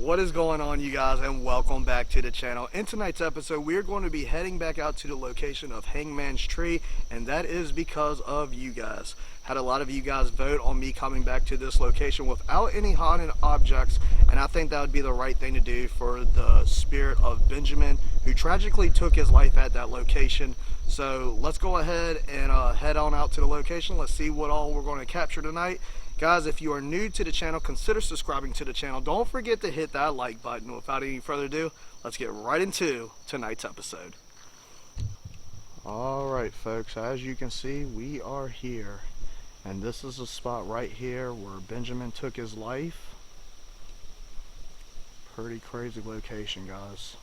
What is going on, you guys, and welcome back to the channel. In tonight's episode, we're going to be heading back out to the location of Hangman's Tree, and that is because of you guys. Had a lot of you guys vote on me coming back to this location without any haunted objects, and I think that would be the right thing to do for the spirit of Benjamin, who tragically took his life at that location. So let's go ahead and head on out to the location. Let's see what all we're going to capture tonight. Guys, if you are new to the channel, consider subscribing to the channel. Don't forget to hit that like button. Without any further ado, let's get right into tonight's episode. Alright folks, as you can see, we are here. And this is the spot right here where Benjamin took his life. Pretty crazy location, guys.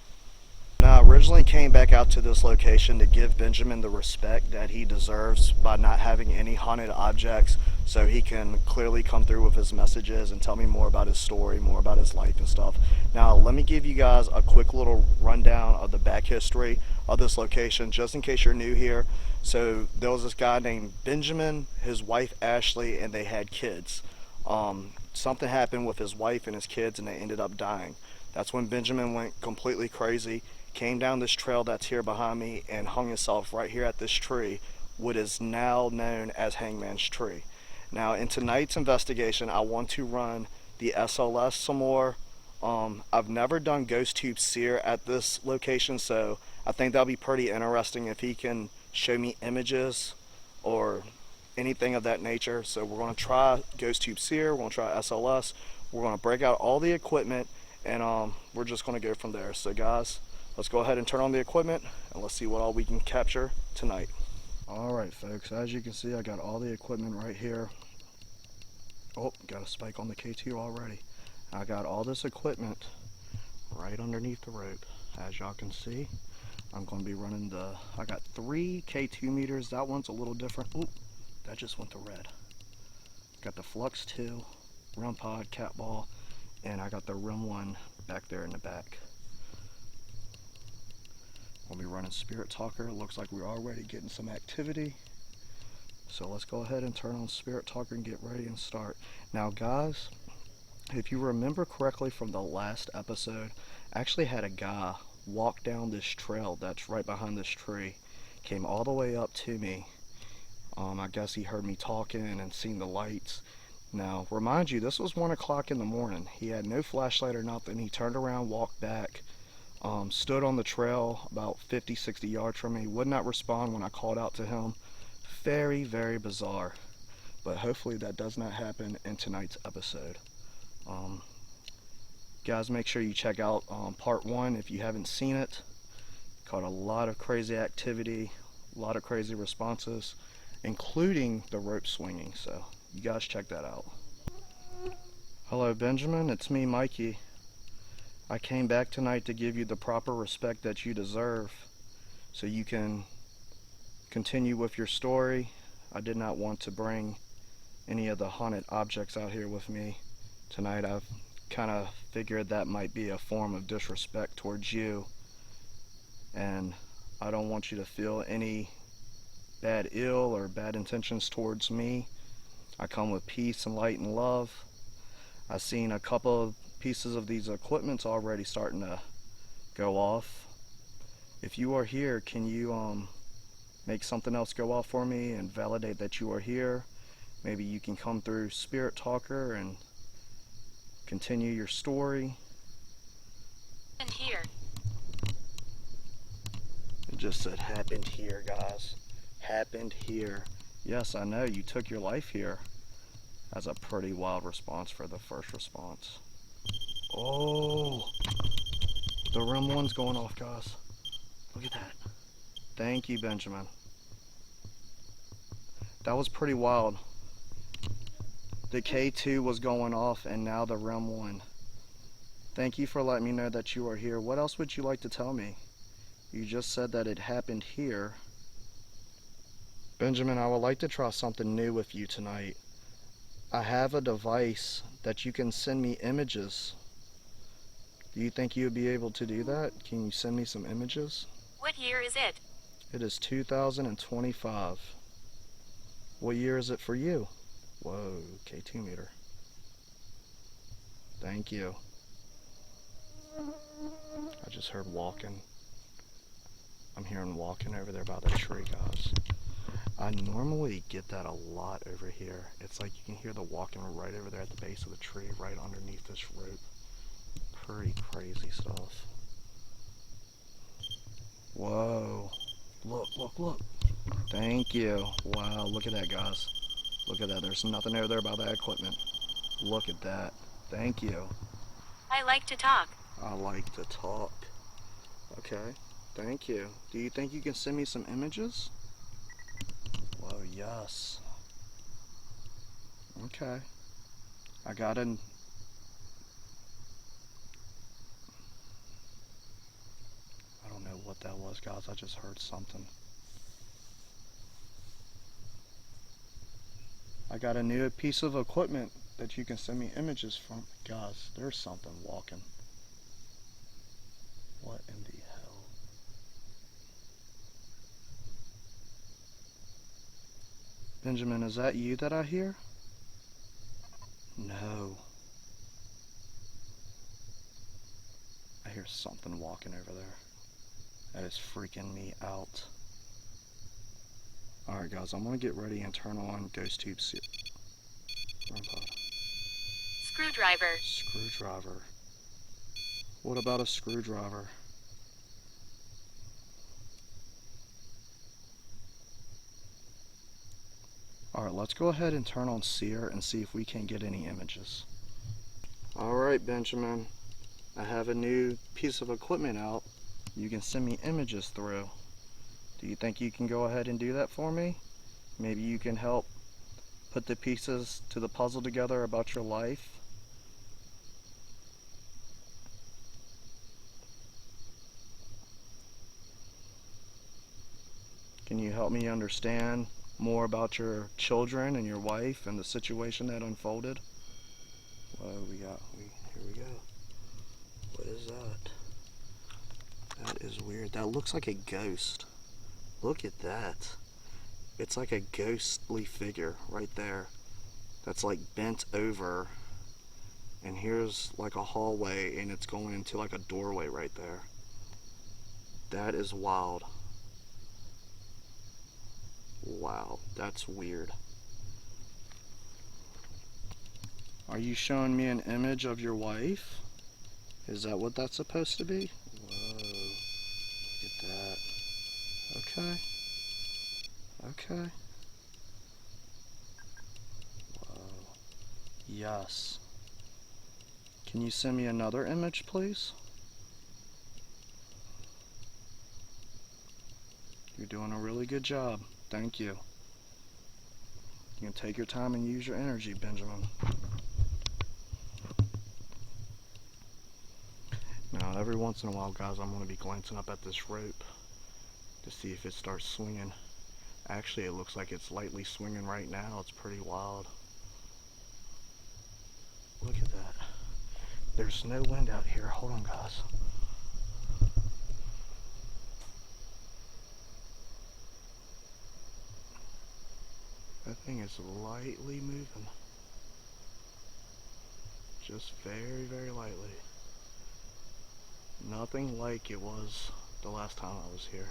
Now, I originally came back out to this location to give Benjamin the respect that he deserves by not having any haunted objects, so he can clearly come through with his messages and tell me more about his story, more about his life and stuff. Now, let me give you guys a quick little rundown of the back history of this location, just in case you're new here. So there was this guy named Benjamin, his wife Ashley, and they had kids. Something happened with his wife and his kids, and they ended up dying. That's when Benjamin went completely crazy, came down this trail that's here behind me, and hung himself right here at this tree, what is now known as Hangman's Tree. Now, in tonight's investigation, I want to run the SLS some more. I've never done ghost tube seer at this location, so I think that'll be pretty interesting if he can show me images or anything of that nature. So we're going to try ghost tube seer, we're going to try SLS, we're going to break out all the equipment, and we're just going to go from there. So guys, let's go ahead and turn on the equipment and let's see what all we can capture tonight. Alright folks, as you can see, I got all the equipment right here. Oh, got a spike on the K2 already. I got all this equipment right underneath the rope. As y'all can see, I'm going to be running I got 3 K2 meters. That one's a little different. Oop, that just went to red. Got the Flux 2, REM Pod, Cat Ball, and I got the REM 1 back there in the back. We'll be running Spirit Talker. It looks like we're already getting some activity. So let's go ahead and turn on Spirit Talker and get ready and start. Now guys, if you remember correctly from the last episode, I actually had a guy walk down this trail that's right behind this tree. Came all the way up to me. I guess he heard me talking and seen the lights. Now, remind you, this was 1 o'clock in the morning. He had no flashlight or nothing. He turned around, walked back, stood on the trail about 50-60 yards from me. Would not respond when I called out to him. Very, very bizarre. But hopefully that does not happen in tonight's episode. Guys, make sure you check out part 1 if you haven't seen it. Caught a lot of crazy activity, a lot of crazy responses, including the rope swinging. So you guys check that out. Hello Benjamin, it's me, Mikey. I came back tonight to give you the proper respect that you deserve so you can continue with your story. I did not want to bring any of the haunted objects out here with me tonight. I've kind of figured that might be a form of disrespect towards you, and I don't want you to feel any bad ill or bad intentions towards me. I come with peace and light and love. I've seen a couple of pieces of these equipments already starting to go off. If you are here, can you make something else go off for me and validate that you are here? Maybe you can come through Spirit Talker and continue your story. And here. It just said happened here, guys. Happened here. Yes, I know you took your life here. That's a pretty wild response for the first response. Oh, the REM 1's going off, guys. Look at that. Thank you, Benjamin. That was pretty wild. The K2 was going off and now the REM 1. Thank you for letting me know that you are here. What else would you like to tell me? You just said that it happened here. Benjamin, I would like to try something new with you tonight. I have a device that you can send me images. Do you think you would be able to do that? Can you send me some images? What year is it? It is 2025. What year is it for you? Whoa, K2 meter. Thank you. I just heard walking. I'm hearing walking over there by the tree, guys. I normally get that a lot over here. It's like you can hear the walking right over there at the base of the tree, right underneath this rope. Pretty crazy stuff. Whoa. Look, look, look. Thank you. Wow, look at that, guys. Look at that. There's nothing over there by that equipment. Look at that. Thank you. I like to talk. I like to talk. Okay. Thank you. Do you think you can send me some images? Whoa, yes. Okay. I got an... I don't know what that was, guys. I just heard something. I got a new piece of equipment that you can send me images from. Guys, there's something walking. What in the hell? Benjamin, is that you that I hear? No. I hear something walking over there. That is freaking me out. Alright guys, I'm gonna get ready and turn on Ghost Tube. Screwdriver. Screwdriver. What about a screwdriver? Alright, let's go ahead and turn on Seer and see if we can get any images. Alright, Benjamin. I have a new piece of equipment out. You can send me images through. Do you think you can go ahead and do that for me? Maybe you can help put the pieces to the puzzle together about your life. Can you help me understand more about your children and your wife and the situation that unfolded? Whoa, here we go. What is that? That is weird. That looks like a ghost. Look at that. It's like a ghostly figure right there. That's like bent over. And here's like a hallway and it's going into like a doorway right there. That is wild. Wow, that's weird. Are you showing me an image of your wife? Is that what that's supposed to be? Whoa, look at that. Okay. Okay. Whoa. Yes. Can you send me another image, please? You're doing a really good job. Thank you. You can take your time and use your energy, Benjamin. Now, every once in a while, guys, I'm going to be glancing up at this rope to see if it starts swinging. Actually, it looks like it's lightly swinging right now. It's pretty wild. Look at that. There's no wind out here. Hold on, guys. That thing is lightly moving. Just very, very lightly. Nothing like it was the last time I was here.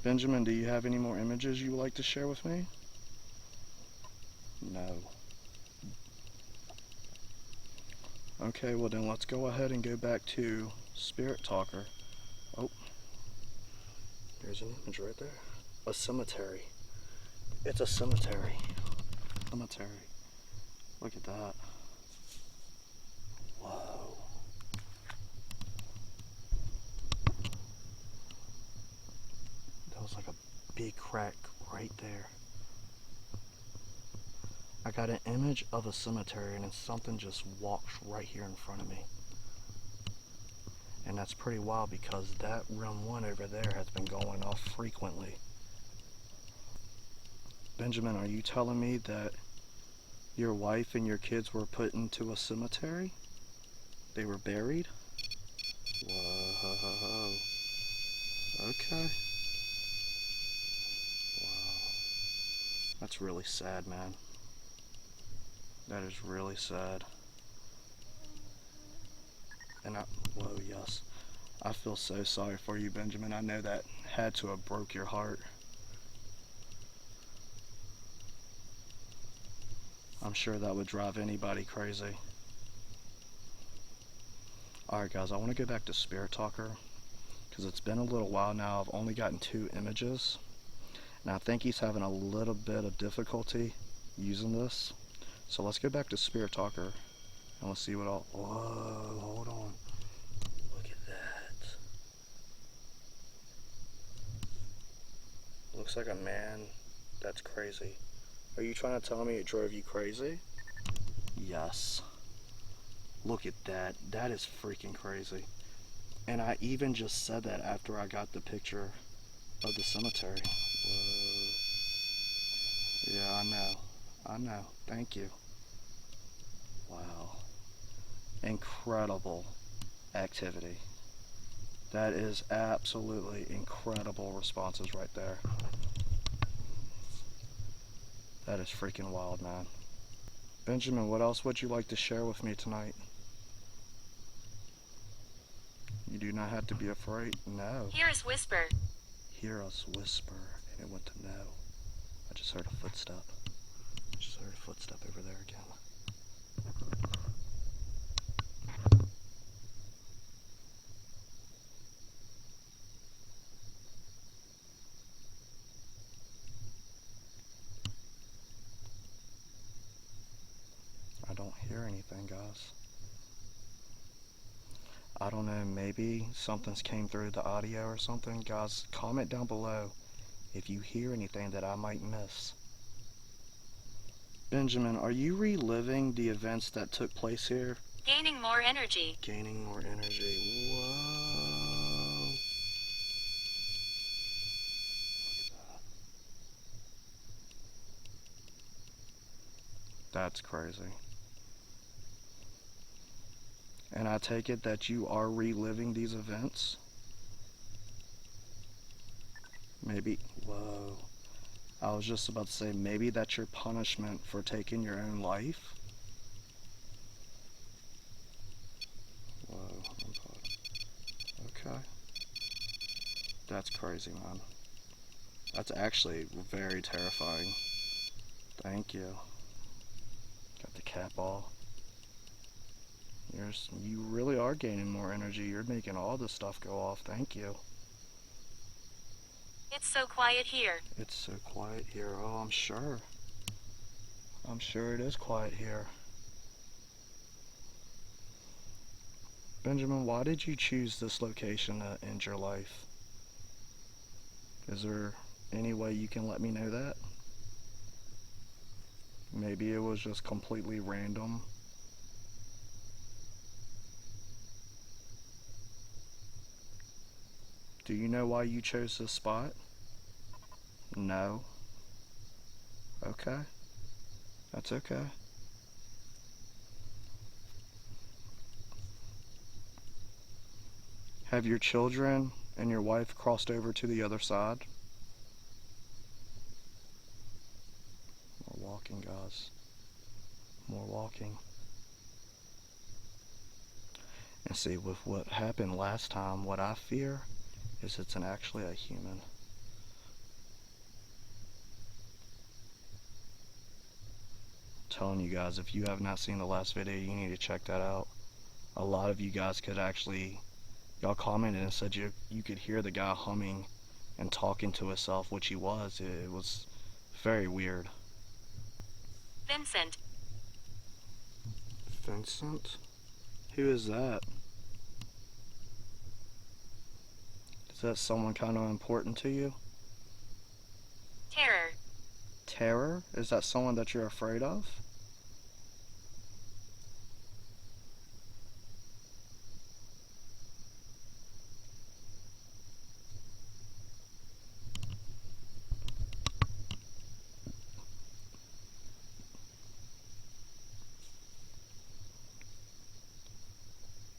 Benjamin, do you have any more images you would like to share with me? No. Okay, well then let's go ahead and go back to Spirit Talker. Oh, there's an image right there. A cemetery. It's a cemetery. Cemetery. Look at that. Whoa. That was like a big crack right there. I got an image of a cemetery and then something just walks right here in front of me. And that's pretty wild because that room 1 over there has been going off frequently. Benjamin, are you telling me that your wife and your kids were put into a cemetery? They were buried? Whoa. Okay. That's really sad, man. That is really sad. And whoa, yes. I feel so sorry for you, Benjamin. I know that had to have broke your heart. I'm sure that would drive anybody crazy. Alright guys, I want to go back to Spirit Talker because it's been a little while now. I've only gotten 2 images and I think he's having a little bit of difficulty using this. So let's go back to Spirit Talker and let's see what all... Whoa, hold on. Look at that. Looks like a man that's crazy. Are you trying to tell me it drove you crazy? Yes. Look at that. That is freaking crazy. And I even just said that after I got the picture of the cemetery. Whoa. Yeah, I know. I know. Thank you. Wow. Incredible activity. That is absolutely incredible responses right there. That is freaking wild, man. Benjamin, what else would you like to share with me tonight? You do not have to be afraid. No. Hear us whisper. Hear us whisper, and it went to no. I just heard a footstep. I just heard a footstep over there again. I don't hear anything, guys. I don't know, maybe something's came through the audio or something. Guys, comment down below if you hear anything that I might miss. Benjamin, are you reliving the events that took place here? Gaining more energy. Gaining more energy. Whoa. Look at that. That's crazy. And I take it that you are reliving these events? Maybe, whoa. I was just about to say, maybe that's your punishment for taking your own life? Whoa, okay. That's crazy, man. That's actually very terrifying. Thank you. Got the cap off. You really are gaining more energy. You're making all this stuff go off. Thank you. It's so quiet here. It's so quiet here. Oh, I'm sure. I'm sure it is quiet here. Benjamin, why did you choose this location to end your life? Is there any way you can let me know that? Maybe it was just completely random. Do you know why you chose this spot? No. Okay. That's okay. Have your children and your wife crossed over to the other side? More walking, guys. More walking. And see, with what happened last time, what I fear is it's actually a human. I'm telling you guys, if you have not seen the last video, you need to check that out. A lot of you guys could actually, y'all commented and said you could hear the guy humming and talking to himself, which he was. It was very weird. Vincent. Vincent? Who is that? Is that someone kind of important to you? Terror. Terror? Is that someone that you're afraid of?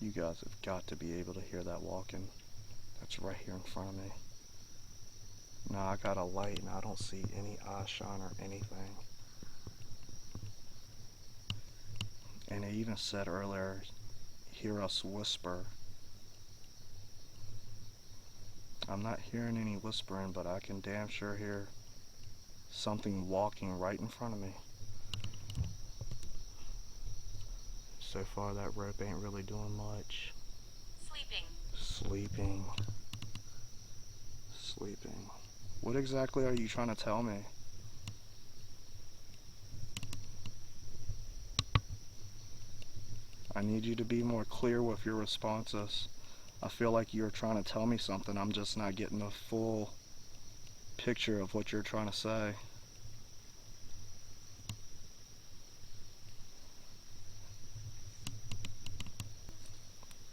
You guys have got to be able to hear that walking. That's right here in front of me. No, I got a light and I don't see any eye shine or anything. And it even said earlier, hear us whisper. I'm not hearing any whispering, but I can damn sure hear something walking right in front of me. So far that rope ain't really doing much. Sleeping. Sleeping. Sleeping. What exactly are you trying to tell me? I need you to be more clear with your responses. I feel like you're trying to tell me something. I'm just not getting a full picture of what you're trying to say.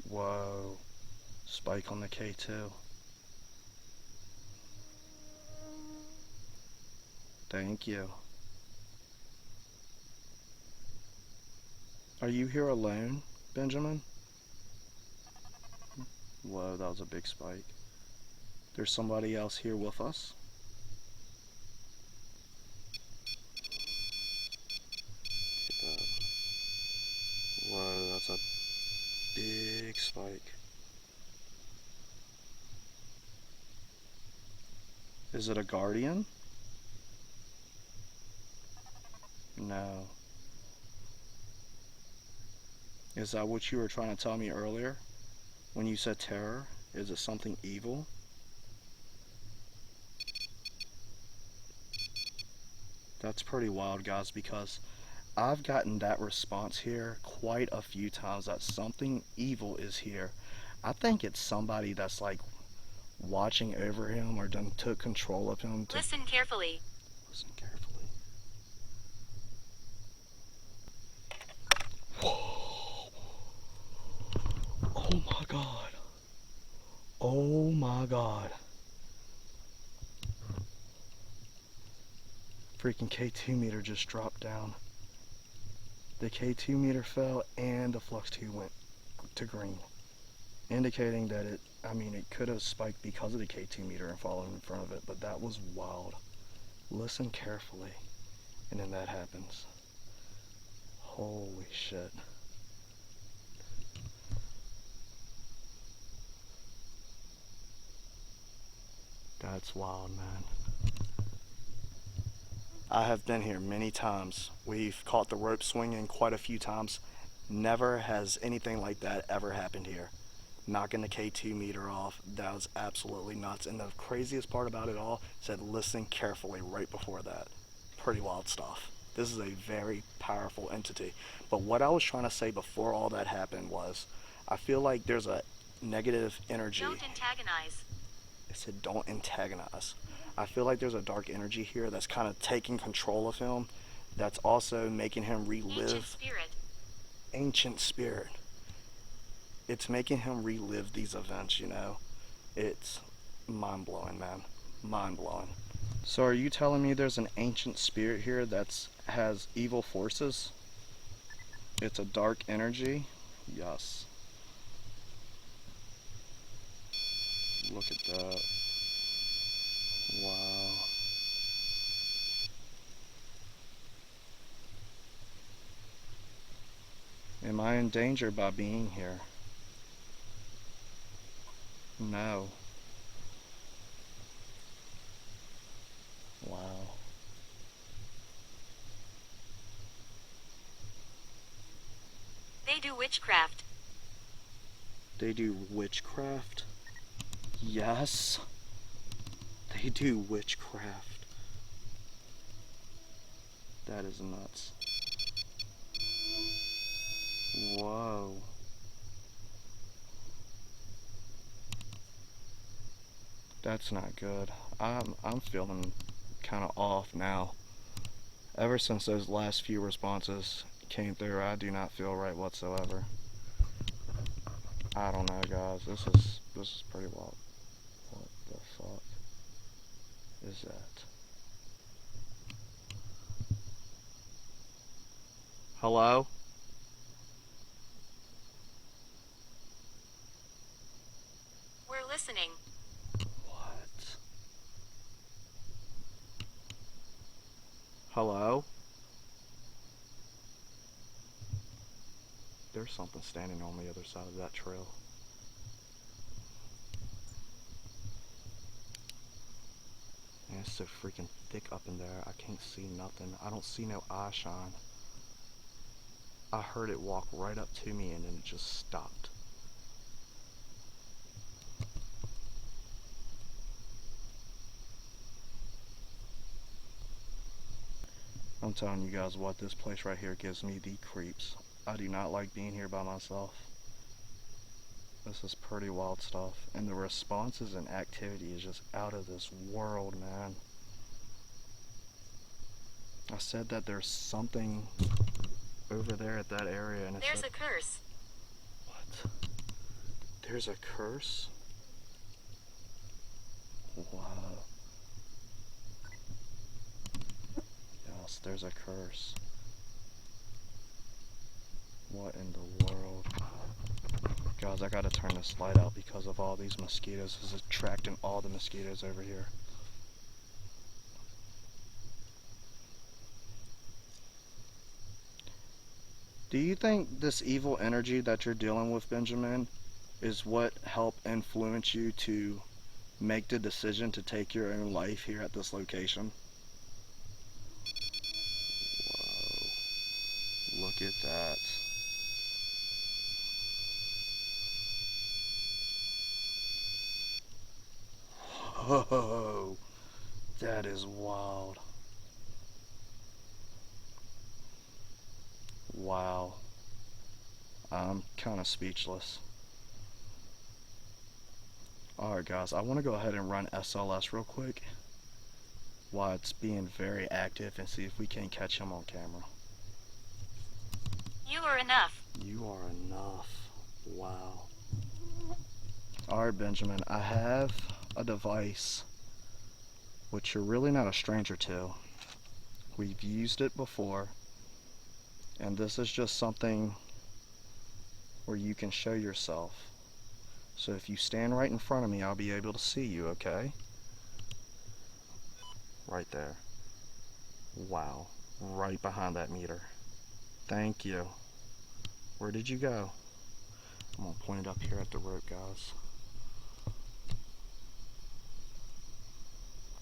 Whoa. Spike on the K2. Thank you. Are you here alone, Benjamin? Whoa, that was a big spike. There's somebody else here with us? Look at that. Whoa, that's a big spike. Is it a guardian? No. Is that what you were trying to tell me earlier? When you said terror? Is it something evil? That's pretty wild, guys, because I've gotten that response here quite a few times that something evil is here. I think it's somebody that's like watching over him or done took control of him to Listen carefully. listen carefully. Whoa. Oh my god. Oh my god. Freaking K2 meter just dropped down. The K2 meter fell and the flux 2 went to green, indicating that it could have spiked because of the K2 meter and fallen in front of it, but that was wild. Listen carefully, and then that happens. Holy shit. That's wild, man. I have been here many times. We've caught the rope swinging quite a few times. Never has anything like that ever happened here. Knocking the K2 meter off, that was absolutely nuts. And the craziest part about it all said listen carefully right before that. Pretty wild stuff. This is a very powerful entity. But what I was trying to say before all that happened was I feel like there's a negative energy. Don't antagonize. I said don't antagonize. I feel like there's a dark energy here that's kind of taking control of him. That's also making him relive Ancient spirit. ancient spirit. It's making him relive these events, you know. It's mind blowing, man. Mind blowing. So are you telling me there's an ancient spirit here that's has evil forces? It's a dark energy? Yes. Look at that. Wow. Am I in danger by being here? No. Wow. They do witchcraft. They do witchcraft? Yes. They do witchcraft. That is nuts. Whoa. That's not good. I'm feeling kind of off now. Ever since those last few responses came through, I do not feel right whatsoever. I don't know, guys. This is pretty wild. What the fuck is that? Hello? We're listening. What? Hello? There's something standing on the other side of that trail. Man, it's so freaking thick up in there. I can't see nothing. I don't see no eye shine. I heard it walk right up to me and then it just stopped. I'm telling you guys what, this place right here gives me the creeps. I do not like being here by myself. This is pretty wild stuff. And the responses and activity is just out of this world, man. I said that there's something over there at that area and There's a curse. What? There's a curse? Wow. Yes, there's a curse. What in the world? Guys, I gotta turn this light out because of all these mosquitoes. This is attracting all the mosquitoes over here. Do you think this evil energy that you're dealing with, Benjamin, is what helped influence you to make the decision to take your own life here at this location? Whoa. Look at that. Whoa. That is wild. Wow. I'm kind of speechless. Alright guys, I want to go ahead and run SLS real quick while it's being very active and see if we can catch him on camera. You are enough. You are enough. Wow. Alright Benjamin, I have a device which you're really not a stranger to. We've used it before, and this is just something where you can show yourself. So if you stand right in front of me, I'll be able to see you, okay? Right there. Wow. Right behind that meter. Thank you. Where did you go? I'm gonna point it up here at the rope, guys.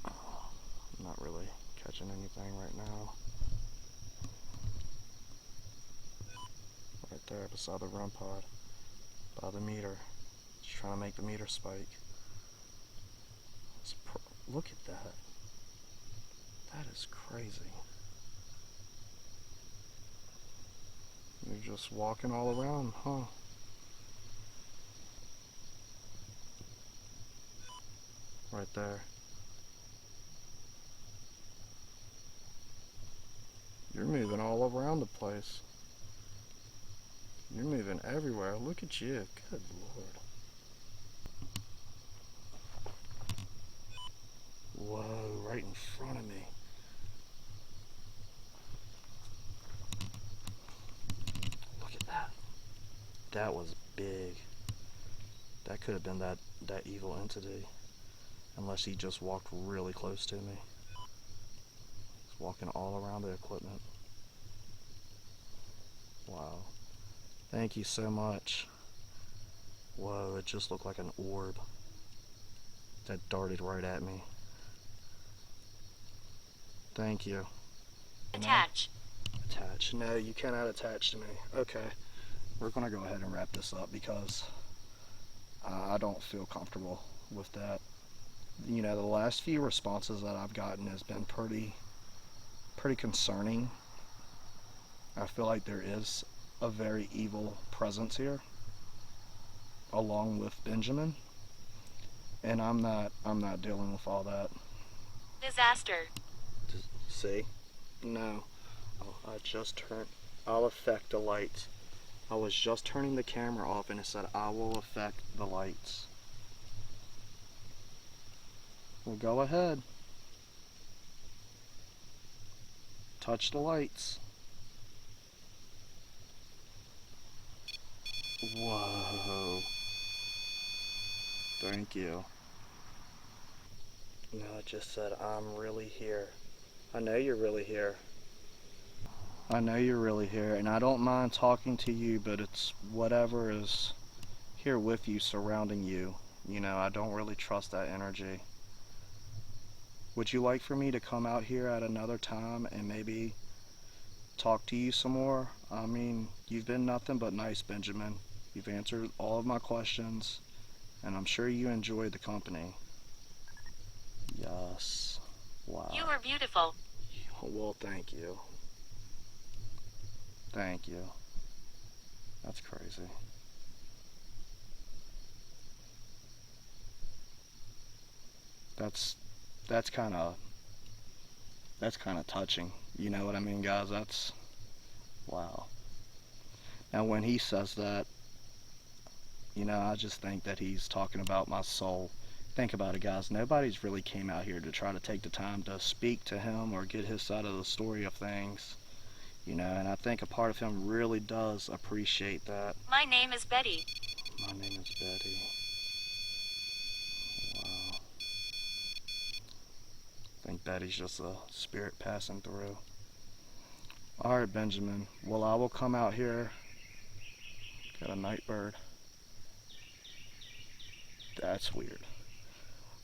I'm not really catching anything right now. Right there beside the run pod. By the meter. Just trying to make the meter spike. Look at that. That is crazy. You're just walking all around, huh? Right there. You're moving all around the place. You're moving everywhere. Look at you. Good Lord. Whoa, right in front of me. Look at that. That was big. That could have been that evil entity. Unless he just walked really close to me. He's walking all around the equipment. Wow. Thank you so much. Whoa, it just looked like an orb that darted right at me. Thank you. Attach. Attach. No, you cannot attach to me. Okay. We're going to go ahead and wrap this up because I don't feel comfortable with that. You know, the last few responses that I've gotten has been pretty concerning. I feel like there is a very evil presence here, along with Benjamin, and I'm not dealing with all that. Disaster. See? No. I'll affect the lights. I was just turning the camera off and it said I will affect the lights. Well, go ahead. Touch the lights. Whoa. Thank you. No, it just said I'm really here. I know you're really here. I know you're really here, and I don't mind talking to you, but it's whatever is here with you, surrounding you. You know, I don't really trust that energy. Would you like for me to come out here at another time and maybe talk to you some more? I mean, you've been nothing but nice, Benjamin. You've answered all of my questions, and I'm sure you enjoyed the company. Yes. You Wow. are beautiful. Well, thank you. Thank you. That's crazy. That's that's kind of touching. You know what I mean, guys? That's wow. Now when he says that, you know, I just think that he's talking about my soul. Think about it, guys. Nobody's really came out here to try to take the time to speak to him or get his side of the story of things. You know, and I think a part of him really does appreciate that. My name is Betty. My name is Betty. Wow. I think Betty's just a spirit passing through. Alright, Benjamin. Well, I will come out here. Got a night bird. That's weird.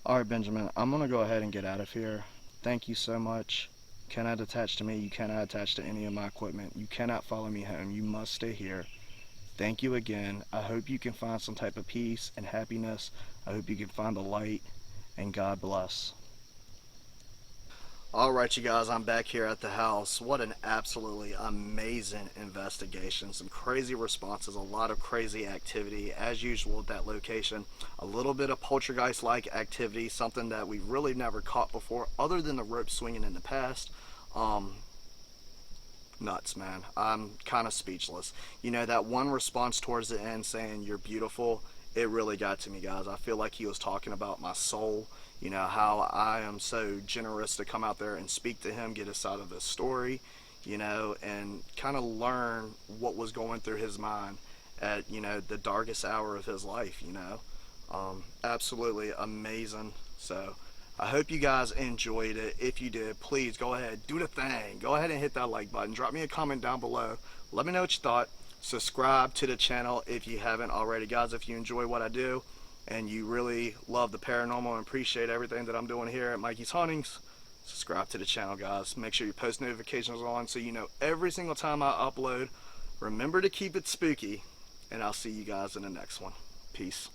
Alright, Benjamin. I'm going to go ahead and get out of here. Thank you so much. You cannot attach to me. You cannot attach to any of my equipment. You cannot follow me home. You must stay here. Thank you again. I hope you can find some type of peace and happiness. I hope you can find the light. And God bless. Alright, you guys, I'm back here at the house. What an absolutely amazing investigation. Some crazy responses, a lot of crazy activity, as usual at that location. A little bit of poltergeist-like activity, something that we really never caught before, other than the rope swinging in the past. Um, Nuts, man. I'm kind of speechless. You know, that one response towards the end saying, "You're beautiful," it really got to me, guys. I feel like he was talking about my soul. You know, how I am so generous to come out there and speak to him, get a side of his story, you know, and kind of learn what was going through his mind at, you know, the darkest hour of his life, you know. Absolutely amazing. So, I hope you guys enjoyed it. If you did, please go ahead, do the thing. Go ahead and hit that like button. Drop me a comment down below. Let me know what you thought. Subscribe to the channel if you haven't already. Guys, if you enjoy what I do and you really love the paranormal and appreciate everything that I'm doing here at Mikey's Hauntings, subscribe to the channel, guys. Make sure your post notifications are on so you know every single time I upload. Remember to keep it spooky, and I'll see you guys in the next one. Peace.